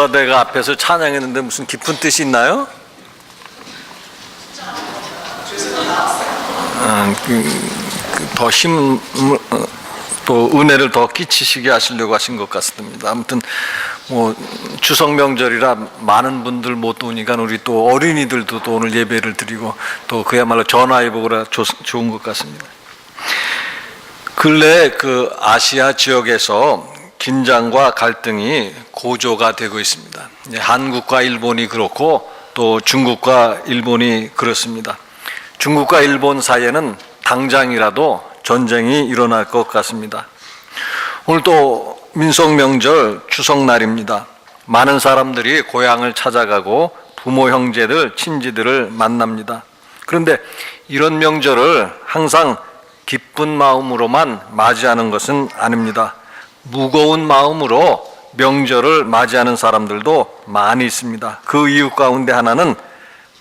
내가 앞에서 찬양했는데 무슨 깊은 뜻이 있나요? 더 힘, 또 은혜를 더 끼치시게 하시려고 하신 것 같습니다. 아무튼 뭐 추석 명절이라 많은 분들 못 오니까 우리 또 어린이들도 또 오늘 예배를 드리고 또 그야말로 전화위복으로 좋은 것 같습니다. 근래 그 아시아 지역에서 긴장과 갈등이 고조가 되고 있습니다. 한국과 일본이 그렇고 또 중국과 일본이 그렇습니다. 중국과 일본 사이에는 당장이라도 전쟁이 일어날 것 같습니다. 오늘 또 민속명절 추석날입니다. 많은 사람들이 고향을 찾아가고 부모, 형제들, 친지들을 만납니다. 그런데 이런 명절을 항상 기쁜 마음으로만 맞이하는 것은 아닙니다. 무거운 마음으로 명절을 맞이하는 사람들도 많이 있습니다. 그 이유 가운데 하나는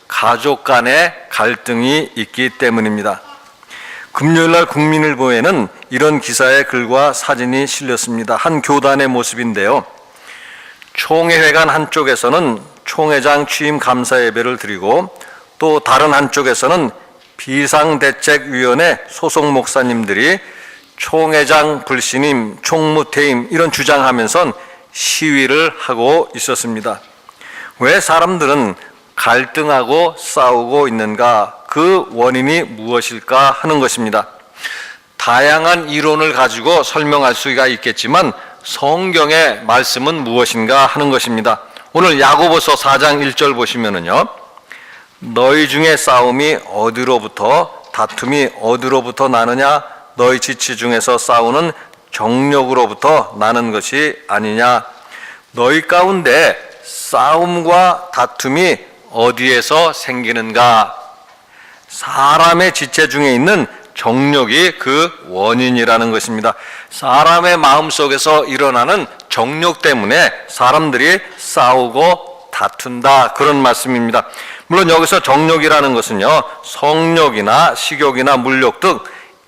가족 간의 갈등이 있기 때문입니다. 금요일날 국민일보에는 이런 기사의 글과 사진이 실렸습니다. 한 교단의 모습인데요. 총회회관 한쪽에서는 총회장 취임 감사 예배를 드리고 또 다른 한쪽에서는 비상대책위원회 소속 목사님들이 총회장 불신임, 총무퇴임 이런 주장하면서 시위를 하고 있었습니다. 왜 사람들은 갈등하고 싸우고 있는가? 그 원인이 무엇일까 하는 것입니다. 다양한 이론을 가지고 설명할 수가 있겠지만 성경의 말씀은 무엇인가 하는 것입니다. 오늘 야고보서 4장 1절 보시면은요. 너희 중에 싸움이 어디로부터 다툼이 어디로부터 나느냐? 너희 지체 중에서 싸우는 정욕으로부터 나는 것이 아니냐? 너희 가운데 싸움과 다툼이 어디에서 생기는가? 사람의 지체 중에 있는 정욕이 그 원인이라는 것입니다. 사람의 마음속에서 일어나는 정욕 때문에 사람들이 싸우고 다툰다, 그런 말씀입니다. 물론 여기서 정욕이라는 것은요, 성욕이나 식욕이나 물욕 등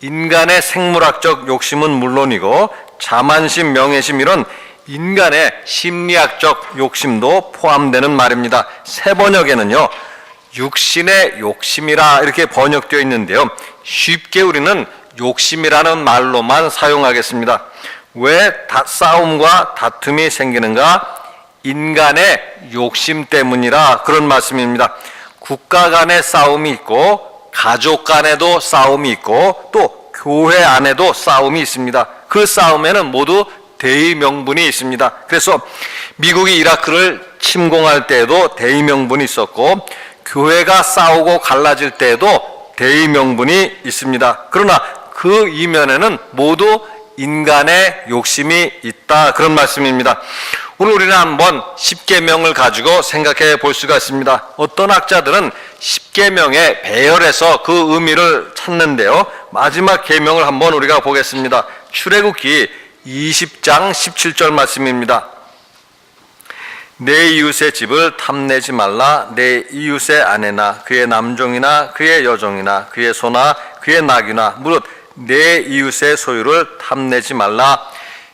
인간의 생물학적 욕심은 물론이고 자만심, 명예심 이런 인간의 심리학적 욕심도 포함되는 말입니다. 새 번역에는요, 육신의 욕심이라 이렇게 번역되어 있는데요. 쉽게 우리는 욕심이라는 말로만 사용하겠습니다. 왜 싸움과 다툼이 생기는가? 인간의 욕심 때문이라, 그런 말씀입니다. 국가 간의 싸움이 있고 가족 간에도 싸움이 있고 또 교회 안에도 싸움이 있습니다. 그 싸움에는 모두 대의 명분이 있습니다. 그래서 미국이 이라크를 침공할 때에도 대의 명분이 있었고 교회가 싸우고 갈라질 때에도 대의 명분이 있습니다. 그러나 그 이면에는 모두 인간의 욕심이 있다, 그런 말씀입니다. 오늘 우리는 한번 십계명을 가지고 생각해 볼 수가 있습니다. 어떤 학자들은 십계명의 배열에서 그 의미를 찾는데요. 마지막 계명을 한번 우리가 보겠습니다. 출애굽기 20장 17절 말씀입니다. 내 이웃의 집을 탐내지 말라. 내 이웃의 아내나 그의 남종이나 그의 여종이나 그의 소나 그의 나귀나 무릇 내 이웃의 소유를 탐내지 말라.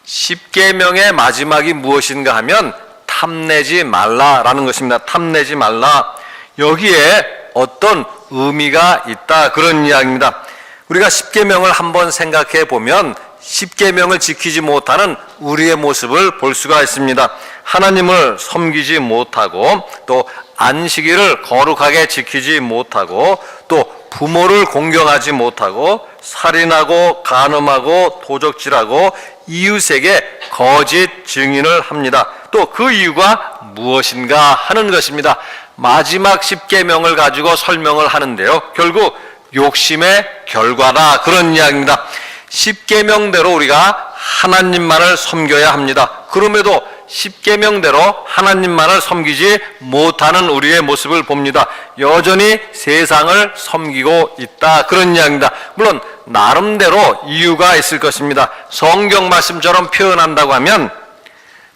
십계명의 마지막이 무엇인가 하면 탐내지 말라라는 것입니다. 탐내지 말라. 여기에 어떤 의미가 있다, 그런 이야기입니다. 우리가 십계명을 한번 생각해 보면 십계명을 지키지 못하는 우리의 모습을 볼 수가 있습니다. 하나님을 섬기지 못하고 또 안식일을 거룩하게 지키지 못하고 또 부모를 공경하지 못하고 살인하고 간음하고 도적질하고 이웃에게 거짓 증인을 합니다. 또 그 이유가 무엇인가 하는 것입니다. 마지막 십계명을 가지고 설명을 하는데요. 결국 욕심의 결과다, 그런 이야기입니다. 십계명대로 우리가 하나님만을 섬겨야 합니다. 그럼에도 십계명대로 하나님만을 섬기지 못하는 우리의 모습을 봅니다. 여전히 세상을 섬기고 있다, 그런 이야기입니다. 물론 나름대로 이유가 있을 것입니다. 성경 말씀처럼 표현한다고 하면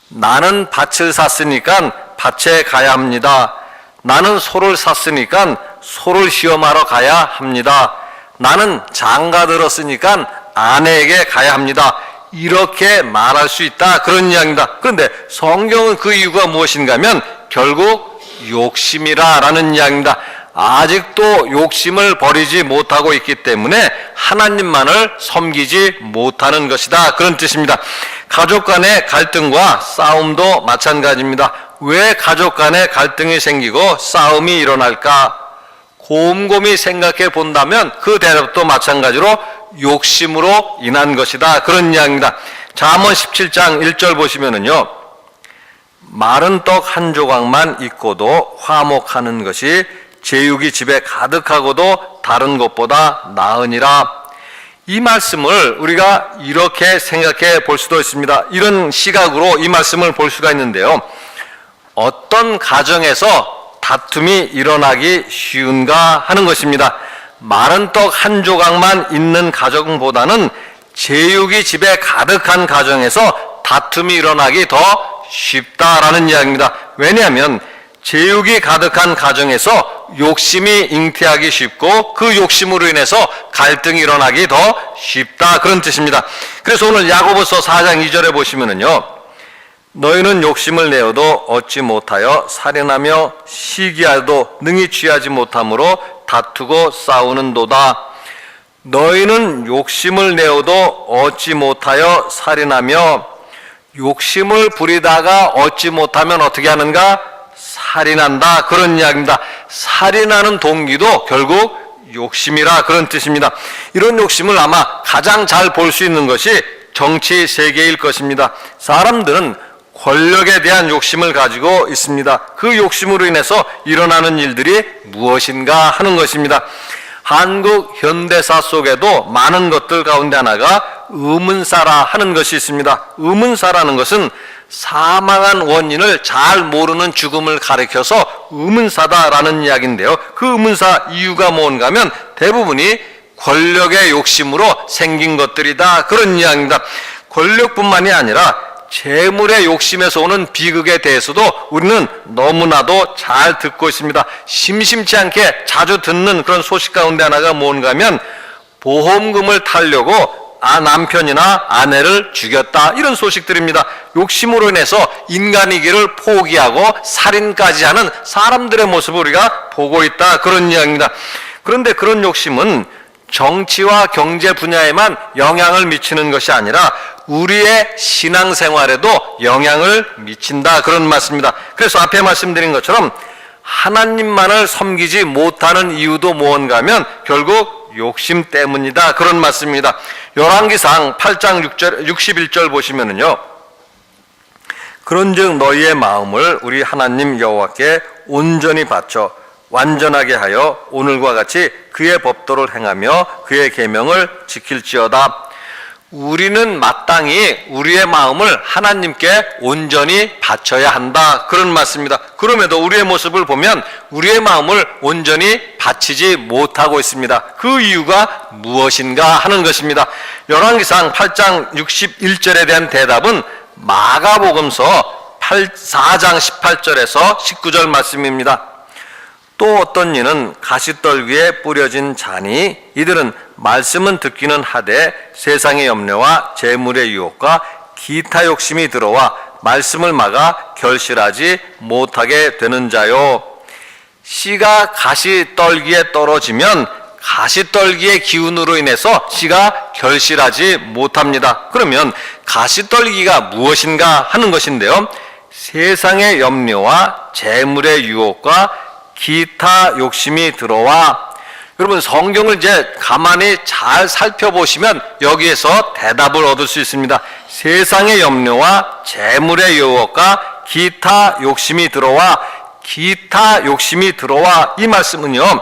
나는 밭을 샀으니까 밭에 가야 합니다. 나는 소를 샀으니까 소를 시험하러 가야 합니다. 나는 장가 들었으니까 아내에게 가야 합니다. 이렇게 말할 수 있다. 그런 이야기입니다. 그런데 성경은 그 이유가 무엇인가 하면 결국 욕심이라는 이야기입니다. 아직도 욕심을 버리지 못하고 있기 때문에 하나님만을 섬기지 못하는 것이다. 그런 뜻입니다. 가족 간의 갈등과 싸움도 마찬가지입니다. 왜 가족 간의 갈등이 생기고 싸움이 일어날까? 곰곰이 생각해 본다면 그 대답도 마찬가지로 욕심으로 인한 것이다. 그런 이야기입니다. 잠언 17장 1절 보시면은요, 마른 떡 한 조각만 있고도 화목하는 것이 제육이 집에 가득하고도 다른 것보다 나으니라. 이 말씀을 우리가 이렇게 생각해 볼 수도 있습니다. 이런 시각으로 이 말씀을 볼 수가 있는데요. 어떤 가정에서 다툼이 일어나기 쉬운가 하는 것입니다. 마른 떡 한 조각만 있는 가정보다는 제육이 집에 가득한 가정에서 다툼이 일어나기 더 쉽다라는 이야기입니다. 왜냐하면 제육이 가득한 가정에서 욕심이 잉태하기 쉽고 그 욕심으로 인해서 갈등이 일어나기 더 쉽다. 그런 뜻입니다. 그래서 오늘 야고보서 4장 2절에 보시면은요, 너희는 욕심을 내어도 얻지 못하여 살인하며 시기하여도 능히 취하지 못함으로 다투고 싸우는도다. 너희는 욕심을 내어도 얻지 못하여 살인하며, 욕심을 부리다가 얻지 못하면 어떻게 하는가? 살인한다. 그런 이야기입니다. 살인하는 동기도 결국 욕심이라 그런 뜻입니다. 이런 욕심을 아마 가장 잘 볼 수 있는 것이 정치 세계일 것입니다. 사람들은 권력에 대한 욕심을 가지고 있습니다. 그 욕심으로 인해서 일어나는 일들이 무엇인가 하는 것입니다. 한국 현대사 속에도 많은 것들 가운데 하나가 의문사라 하는 것이 있습니다. 의문사라는 것은 사망한 원인을 잘 모르는 죽음을 가리켜서 의문사다라는 이야기인데요. 그 의문사 이유가 뭔가 하면 대부분이 권력의 욕심으로 생긴 것들이다. 그런 이야기입니다. 권력뿐만이 아니라 재물의 욕심에서 오는 비극에 대해서도 우리는 너무나도 잘 듣고 있습니다. 심심치 않게 자주 듣는 그런 소식 가운데 하나가 뭔가 하면 보험금을 타려고 남편이나 아내를 죽였다, 이런 소식들입니다. 욕심으로 인해서 인간이기를 포기하고 살인까지 하는 사람들의 모습을 우리가 보고 있다. 그런 이야기입니다. 그런데 그런 욕심은 정치와 경제 분야에만 영향을 미치는 것이 아니라 우리의 신앙생활에도 영향을 미친다. 그런 말씀입니다. 그래서 앞에 말씀드린 것처럼 하나님만을 섬기지 못하는 이유도 무언가 하면 결국 욕심 때문이다. 그런 말씀입니다. 열왕기상 8장 61절 보시면은요, 그런즉 너희의 마음을 우리 하나님 여호와께 온전히 바쳐 완전하게 하여 오늘과 같이 그의 법도를 행하며 그의 계명을 지킬지어다. 우리는 마땅히 우리의 마음을 하나님께 온전히 바쳐야 한다. 그런 말씀입니다. 그럼에도 우리의 모습을 보면 우리의 마음을 온전히 바치지 못하고 있습니다. 그 이유가 무엇인가 하는 것입니다. 열왕기상 8장 61절에 대한 대답은 마가복음서 4장 18절에서 19절 말씀입니다. 또 어떤 이는 가시떨기에 뿌려진 자니 이들은 말씀은 듣기는 하되 세상의 염려와 재물의 유혹과 기타 욕심이 들어와 말씀을 막아 결실하지 못하게 되는 자요. 씨가 가시떨기에 떨어지면 가시떨기의 기운으로 인해서 씨가 결실하지 못합니다. 그러면 가시떨기가 무엇인가 하는 것인데요, 세상의 염려와 재물의 유혹과 기타 욕심이 들어와, 여러분 성경을 이제 가만히 잘 살펴보시면 여기에서 대답을 얻을 수 있습니다. 세상의 염려와 재물의 유혹과 기타 욕심이 들어와, 기타 욕심이 들어와, 이 말씀은요,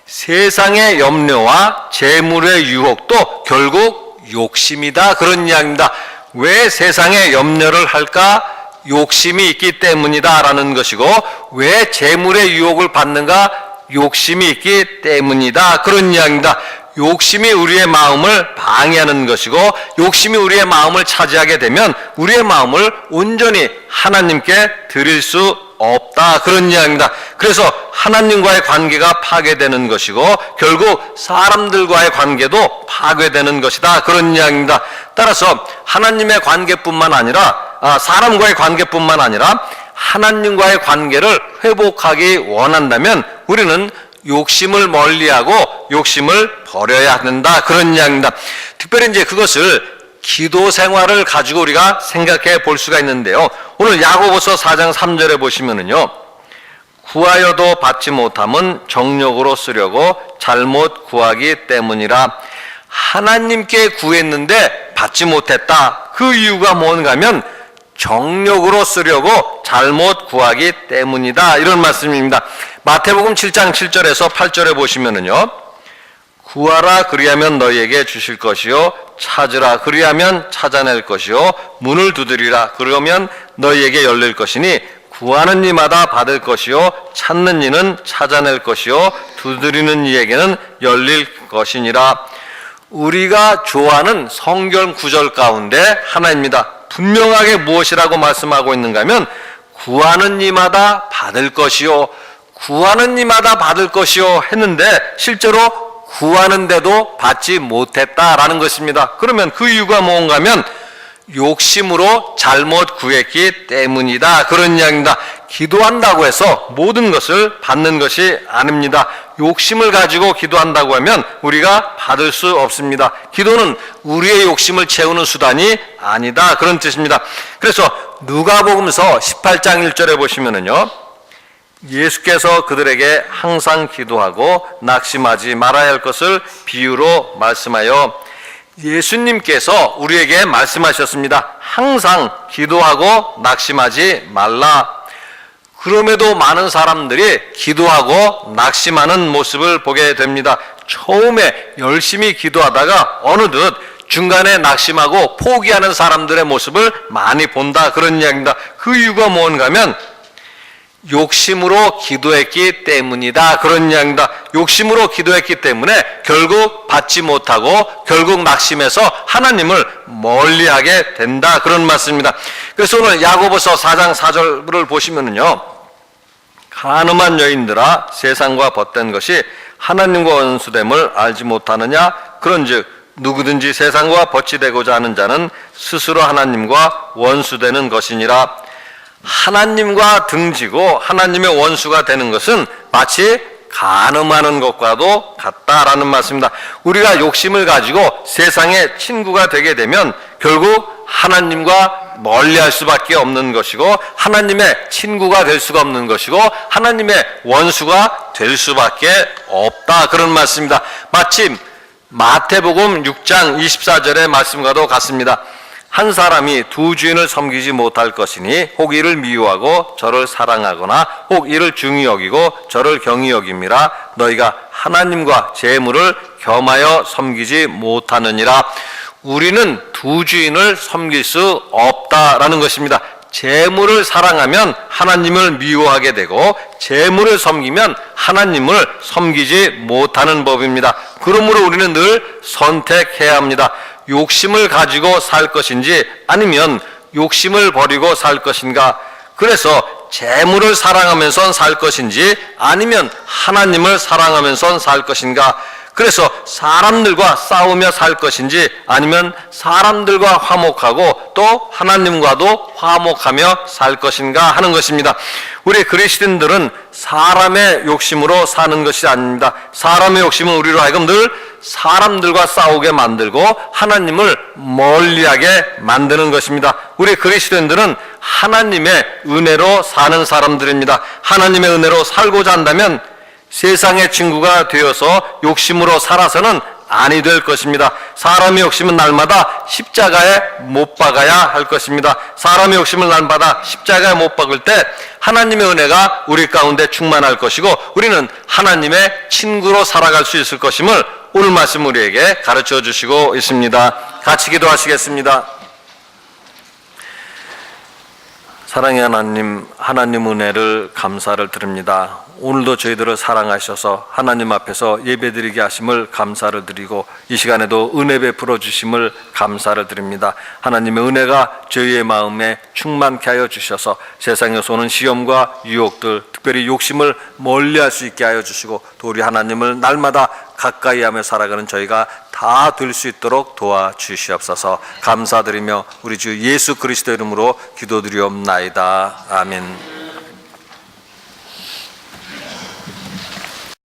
세상의 염려와 재물의 유혹도 결국 욕심이다. 그런 이야기입니다. 왜 세상의 염려를 할까? 욕심이 있기 때문이다라는 것이고, 왜 재물의 유혹을 받는가? 욕심이 있기 때문이다. 그런 이야기입니다. 욕심이 우리의 마음을 방해하는 것이고, 욕심이 우리의 마음을 차지하게 되면 우리의 마음을 온전히 하나님께 드릴 수 없다. 그런 이야기입니다. 그래서 하나님과의 관계가 파괴되는 것이고 결국 사람들과의 관계도 파괴되는 것이다. 그런 이야기입니다. 따라서 하나님의 관계뿐만 아니라 사람과의 관계뿐만 아니라 하나님과의 관계를 회복하기 원한다면 우리는 욕심을 멀리하고 욕심을 버려야 된다. 그런 이야기입니다. 특별히 이제 그것을 기도 생활을 가지고 우리가 생각해 볼 수가 있는데요. 오늘 야고보서 4장 3절에 보시면은요. 구하여도 받지 못함은 정욕으로 쓰려고 잘못 구하기 때문이라. 하나님께 구했는데 받지 못했다. 그 이유가 뭔가 하면 정욕으로 쓰려고 잘못 구하기 때문이다. 이런 말씀입니다. 마태복음 7장 7절에서 8절에 보시면은요. 구하라 그리하면 너희에게 주실 것이요 찾으라 그리하면 찾아낼 것이요 문을 두드리라 그러면 너희에게 열릴 것이니 구하는 이마다 받을 것이요 찾는 이는 찾아낼 것이요 두드리는 이에게는 열릴 것이니라. 우리가 좋아하는 성경 구절 가운데 하나입니다. 분명하게 무엇이라고 말씀하고 있는가 하면 구하는 이마다 받을 것이요 구하는 이마다 받을 것이요 했는데 실제로 구하는데도 받지 못했다라는 것입니다. 그러면 그 이유가 뭔가 하면 욕심으로 잘못 구했기 때문이다. 그런 이야기입니다. 기도한다고 해서 모든 것을 받는 것이 아닙니다. 욕심을 가지고 기도한다고 하면 우리가 받을 수 없습니다. 기도는 우리의 욕심을 채우는 수단이 아니다. 그런 뜻입니다. 그래서 누가복음서 18장 1절에 보시면은요. 예수께서 그들에게 항상 기도하고 낙심하지 말아야 할 것을 비유로 말씀하여 예수님께서 우리에게 말씀하셨습니다. 항상 기도하고 낙심하지 말라. 그럼에도 많은 사람들이 기도하고 낙심하는 모습을 보게 됩니다. 처음에 열심히 기도하다가 어느덧 중간에 낙심하고 포기하는 사람들의 모습을 많이 본다. 그런 이야기입니다. 그 이유가 뭔가 하면 욕심으로 기도했기 때문이다. 그런 이야기입니다. 욕심으로 기도했기 때문에 결국 받지 못하고 결국 낙심해서 하나님을 멀리하게 된다. 그런 말씀입니다. 그래서 오늘 야고보서 4장 4절을 보시면은요. 가늠한 여인들아 세상과 벗된 것이 하나님과 원수됨을 알지 못하느냐. 그런즉 누구든지 세상과 벗이 되고자 하는 자는 스스로 하나님과 원수되는 것이니라. 하나님과 등지고 하나님의 원수가 되는 것은 마치 간음하는 것과도 같다라는 말씀입니다. 우리가 욕심을 가지고 세상의 친구가 되게 되면 결국 하나님과 멀리할 수밖에 없는 것이고 하나님의 친구가 될 수가 없는 것이고 하나님의 원수가 될 수밖에 없다. 그런 말씀입니다. 마침 마태복음 6장 24절의 말씀과도 같습니다. 한 사람이 두 주인을 섬기지 못할 것이니 혹 이를 미워하고 저를 사랑하거나 혹 이를 중히 여기고 저를 경히 여김이라. 너희가 하나님과 재물을 겸하여 섬기지 못하느니라. 우리는 두 주인을 섬길 수 없다라는 것입니다. 재물을 사랑하면 하나님을 미워하게 되고 재물을 섬기면 하나님을 섬기지 못하는 법입니다. 그러므로 우리는 늘 선택해야 합니다. 욕심을 가지고 살 것인지 아니면 욕심을 버리고 살 것인가. 그래서 재물을 사랑하면서 살 것인지 아니면 하나님을 사랑하면서 살 것인가. 그래서 사람들과 싸우며 살 것인지 아니면 사람들과 화목하고 또 하나님과도 화목하며 살 것인가 하는 것입니다. 우리 그리스도인들은 사람의 욕심으로 사는 것이 아닙니다. 사람의 욕심은 우리로 하여금 늘 사람들과 싸우게 만들고 하나님을 멀리하게 만드는 것입니다. 우리 그리스도인들은 하나님의 은혜로 사는 사람들입니다. 하나님의 은혜로 살고자 한다면 세상의 친구가 되어서 욕심으로 살아서는 아니 될 것입니다. 사람의 욕심은 날마다 십자가에 못 박아야 할 것입니다. 사람의 욕심을 날마다 십자가에 못 박을 때 하나님의 은혜가 우리 가운데 충만할 것이고 우리는 하나님의 친구로 살아갈 수 있을 것임을 오늘 말씀 우리에게 가르쳐 주시고 있습니다. 같이 기도하시겠습니다. 사랑의 하나님, 하나님 은혜를 감사를 드립니다. 오늘도 저희들을 사랑하셔서 하나님 앞에서 예배드리게 하심을 감사를 드리고 이 시간에도 은혜 베풀어 주심을 감사를 드립니다. 하나님의 은혜가 저희의 마음에 충만케 하여 주셔서 세상에서 오는 시험과 유혹들, 특별히 욕심을 멀리할 수 있게 하여 주시고 또 우리 하나님을 날마다 가까이 하며 살아가는 저희가 다 될 수 있도록 도와주시옵소서. 감사드리며 우리 주 예수 그리스도 이름으로 기도드리옵나이다. 아멘.